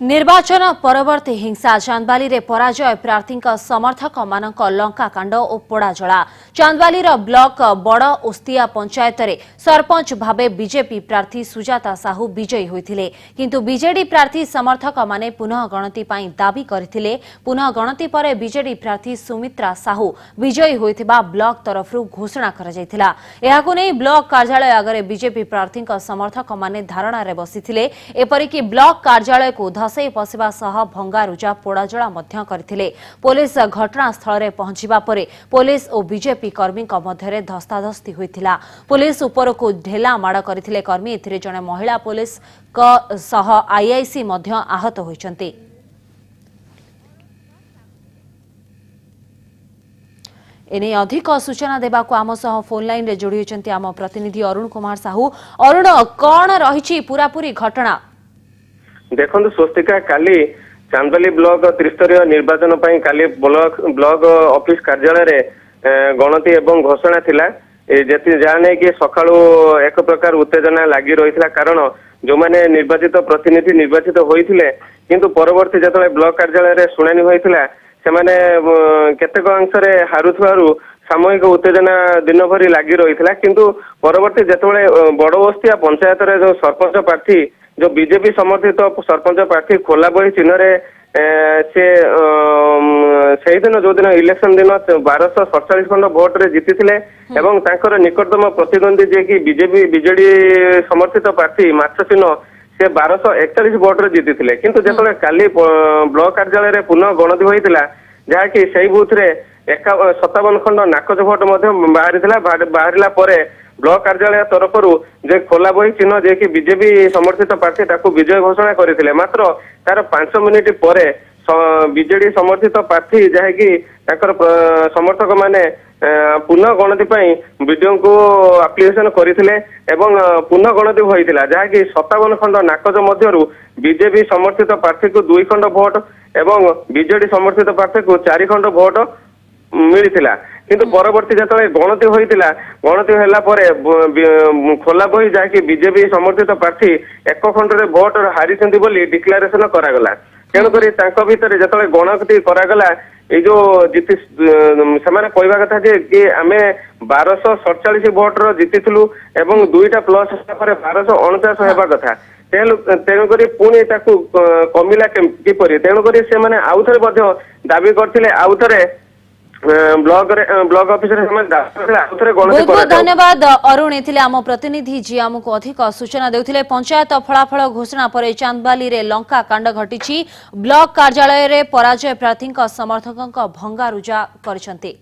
निर्वाचन परवर्ती हिंसा चांदबाली रे पराजय प्रार्थी समर्थक मानक लंकाकांड और पोड़ाजला चांदबाली ब्लॉक बड़ ओस्तिया पंचायत रे सरपंच भावे बीजेपी प्रार्थी सुजाता साहू विजयी होइथिले किंतु बीजेडी प्रार्थी समर्थक माने पुनः गणति पई दाबी करथिले। पुनः गणति पर बीजेडी प्रार्थी सुमित्रा साहू विजयी होइथिबा ब्लॉक तरफरु घोषणा करा जायथिला। एहाकु नै ब्लॉक कार्यालय आगरे बीजेपी प्रार्थी समर्थक माने धारणा रे बसिथिले। एपरिकी ब्लॉक कार्यालय को धसई पशिबा सह भंगारुजा पोड़ाजला मध्य करथिले। पुलिस घटनास्थल रे पहुंचिबा परे पुलिस और बीजेपी कर्मी मध्य धस्ताधस्ती होइथिला। पुलिस उपर को ढेला माड़ करथिले कर्मी। एथिरे जने महिला पुलिस सह आईआईसी मध्य आहत होइचंती। एने अधिक सूचना देबाकू आम सह फोन लाइन रे जोड़ी होइचंती आम प्रतिनिधि अरुण कुमार साहू। अरुण, कौन रहिछि पूरापूरी घटना? देखो स्वस्तिका काली चांदबाली ब्लॉक त्रिस्तरीय निर्वाचन पर काली ब्लॉक ऑफिस कार्यालय रे गणति एवं घोषणा थिला। जहाँ नहीं कि सकाळु एक प्रकार उत्तेजना लगी रही कारण जो माने निर्वाचित प्रतिनिधि निर्वाचित होइथिले किंतु परवर्ती जतले ब्लॉक कार्यालय रे शुणानी होइथिला से माने केतेक अंश रे हारुथवारु सामूहिक उत्तेजना दिन भरी लगी रही किंतु परवर्ती जतले बड़ओस्तिया पंचायत रे जो सरपंच प्रार्थी जो बीजेपी समर्थित सरपंच प्रार्थी खोला बही चिन्ह से दिन जो दिन इलेक्शन दिन 1247 खंड भोट रे जीति एवं तांकर निकटतम प्रतिद्वंदी जे कि बीजेडी समर्थित प्रार्थी माछ चिन्ह से 1241 भोट रे जीति किंतु जेतले काली ब्लॉक कार्यालय रे पुनः गणति होइतिला जहाँकि सही बूथ रे 57 खंड नाकच भोट बाहरिला परे ब्लॉक कार्यालय तरफ जे खोला बही चिन्ह जे कि बीजेपी समर्थित प्रार्थी ताकू विजय घोषणा करथिले। मात्र तार 5 मिनिट पर बीजेडी समर्थित प्रार्थी जहाँकि समर्थक माने पुनः गणति पई वीडियो को एप्लिकेशन करथिले एवं पुनः गणति होइतिला जहाँकि 57 खंड नाकच मध्यरु बीजेपी समर्थित प्रार्थी को 2 खंड भोट एवं बीजेडी समर्थित प्रार्थी को 4 खंड भोट मिलिथिला किंतु परवर्ती जतले गणति होइतिला गणति होला परे खोला बही जाके बीजेपी समर्थित प्रार्थी 1 खंड रे भोट हारिसंती बोली डिक्लेरेशन करागला। तेणु करी तांको भितर जतले गणति करागला ए जो जीति सेमाने कहबा कथा जे कि आमे 1247 भोट रो जीतिथलु एवं 2टा प्लस पर 1249 हेबा कथा। तेणु करी पुणी ताकू कमिला किपरि तेणु करी से माने आउथरे मध्ये दाबी करथिले आउथरे ब्लॉक ऑफिसर बहुत बहुत धन्यवाद अरुण। एथिले आम प्रतिनिधि जी आमको अधिक सूचना देउथिले। पंचायत फलाफल घोषणा पर चांदबाली रे लंका कांड घटिछि। ब्लॉक कार्यालय रे पराजय प्रार्थी समर्थक भंगारुजा करछंती।